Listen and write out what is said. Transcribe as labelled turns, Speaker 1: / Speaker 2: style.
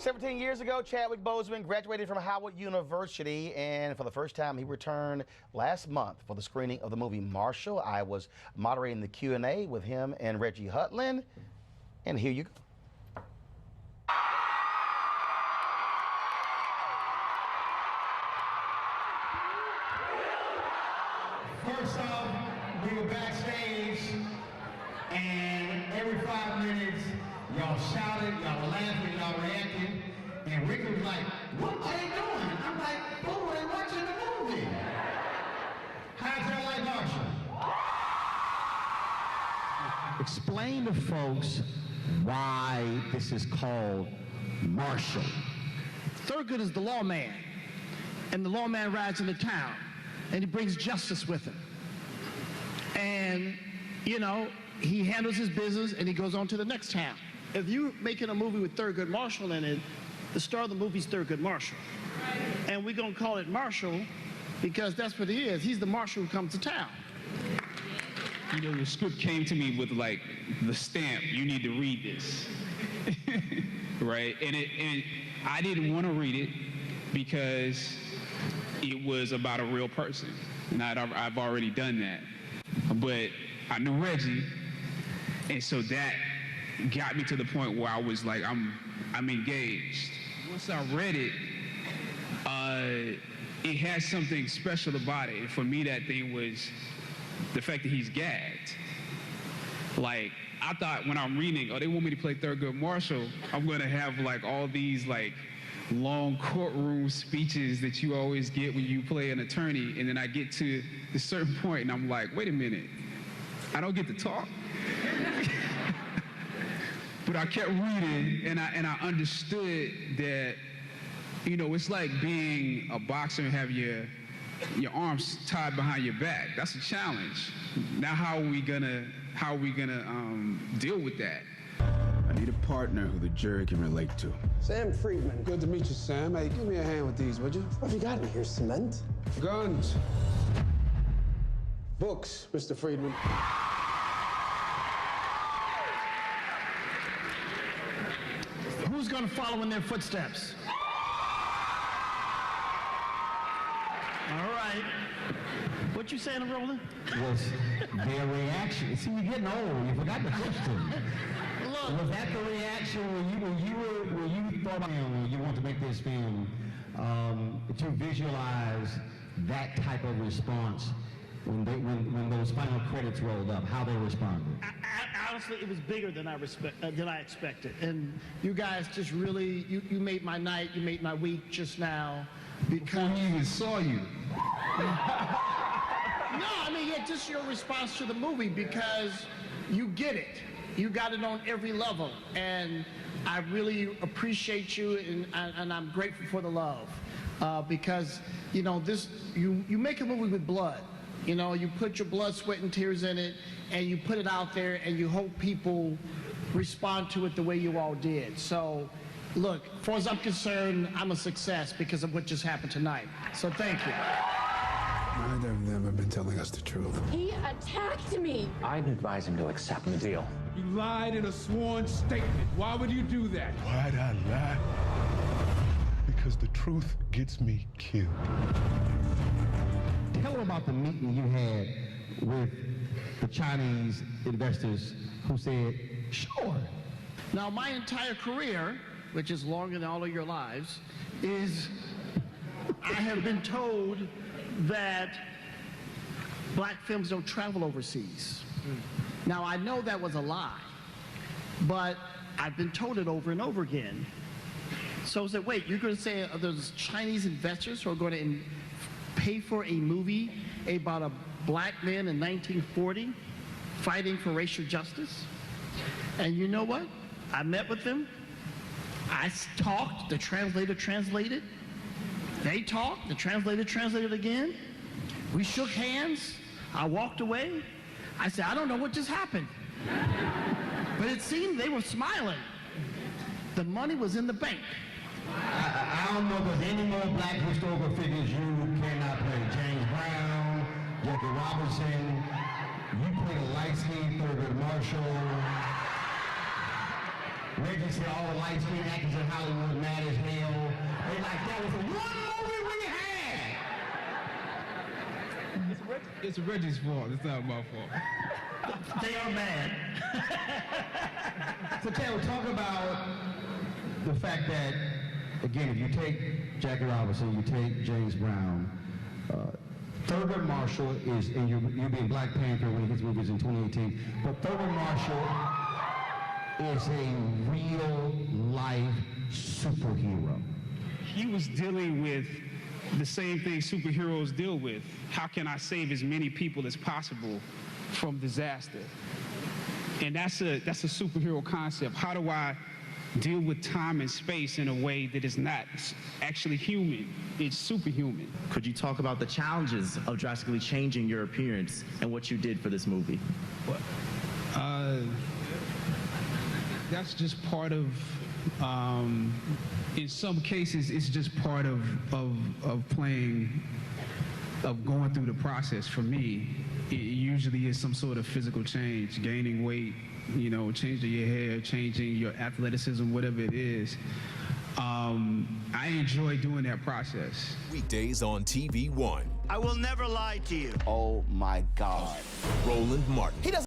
Speaker 1: 17 years ago, Chadwick Boseman graduated from Howard University, and for the first time, he returned last month for the screening of the movie Marshall. I was moderating the Q&A with him and Reggie Hudlin, and here you go.
Speaker 2: First off, we were backstage, and every 5 minutes, y'all shouted, y'all were laughing, y'all reacted, and Rick was like, "What are they doing?" I'm like, "Oh, they're watching the movie." How'd y'all like Marshall?
Speaker 3: Explain to folks why this is called Marshall.
Speaker 4: Thurgood is the lawman, and the lawman rides into town, and he brings justice with him. And, you know, he handles his business, and he goes on to the next town. If you're making a movie with Thurgood Marshall in it, the star of the movie is Thurgood Marshall. And we're going to call it Marshall because that's what he is. He's the marshal who comes to town.
Speaker 5: You know, the script came to me with, like, the stamp, you need to read this, right? And I didn't want to read it because it was about a real person, and I've already done that. But I knew Reggie, and so that got me to the point where I was like, I'm engaged. Once I read it, it had something special about it. And for me, that thing was the fact that he's gagged. Like, I thought when I'm reading, oh, they want me to play Thurgood Marshall, I'm gonna have like all these like long courtroom speeches that you always get when you play an attorney, and then I get to a certain point and I'm like, wait a minute, I don't get to talk. But I kept reading, and I understood that, you know, it's like being a boxer and have your arms tied behind your back. That's a challenge. Now how are we gonna deal with that?
Speaker 6: I need a partner who the jury can relate to.
Speaker 7: Sam Friedman.
Speaker 6: Good to meet you, Sam. Hey, give me a hand with these, would you?
Speaker 7: What have you got in here? Cement?
Speaker 6: Guns.
Speaker 7: Books, Mr. Friedman.
Speaker 4: Who's going to follow in their footsteps? All right. What you saying, Roland?
Speaker 3: Was their reaction. See, you're getting old. You forgot the question.
Speaker 4: Look.
Speaker 3: Was that the reaction when you thought, when you want to make this film, to visualize that type of response when those final credits rolled up, how they responded?
Speaker 4: Honestly, it was bigger than I expected. And you guys just really, you made my night, you made my week just now.
Speaker 6: Before he even saw you.
Speaker 4: No, I mean, yeah, just your response to the movie, because you get it. You got it on every level. And I really appreciate you, and I'm grateful for the love. Because, you know, you make a movie with blood. You know, you put your blood, sweat, and tears in it, and you put it out there, and you hope people respond to it the way you all did. So, look, as far as I'm concerned, I'm a success because of what just happened tonight. So thank you.
Speaker 6: Neither of them have been telling us the truth.
Speaker 8: He attacked me.
Speaker 9: I'd advise him to accept the deal.
Speaker 10: You lied in a sworn statement. Why would you do that?
Speaker 11: Why'd I lie? Because the truth gets me killed.
Speaker 3: Tell them about the meeting you had with the Chinese investors who said, sure.
Speaker 4: Now, my entire career, which is longer than all of your lives, is I have been told that black films don't travel overseas. Now, I know that was a lie, but I've been told it over and over again. So I said, wait, you're going to say there's Chinese investors who are going to pay for a movie about a black man in 1940 fighting for racial justice? And you know what? I met with them. I talked, the translator translated. They talked, the translator translated again. We shook hands. I walked away. I said, I don't know what just happened. But it seemed they were smiling. The money was in the bank.
Speaker 3: I don't know if there's any more black historical figures you cannot play. James Brown, Jackie Robinson, you played a light-skinned Thurgood Marshall. Reggie said all the light-skinned actors in Hollywood mad as hell. They like, that was the one movie we had!
Speaker 5: It's Reggie's fault. It's not my fault.
Speaker 4: They are mad.
Speaker 3: So Taylor, talk about the fact that, again, if you take Jackie Robinson, you take James Brown, Thurgood Marshall is, and you'll be in Black Panther when his movies in 2018, but Thurgood Marshall is a real-life superhero.
Speaker 5: He was dealing with the same thing superheroes deal with. How can I save as many people as possible from disaster? And that's a superhero concept. How do I deal with time and space in a way that is not actually human? It's superhuman.
Speaker 9: Could you talk about the challenges of drastically changing your appearance and what you did for this movie?
Speaker 5: That's just part of, in some cases, it's just part of playing, of going through the process. For me, it usually is some sort of physical change, gaining weight, you know, changing your hair, changing your athleticism, whatever it is. I enjoy doing that process.
Speaker 12: Weekdays on TV One.
Speaker 2: I will never lie to you.
Speaker 1: Oh my God.
Speaker 12: Roland Martin.
Speaker 1: He doesn't.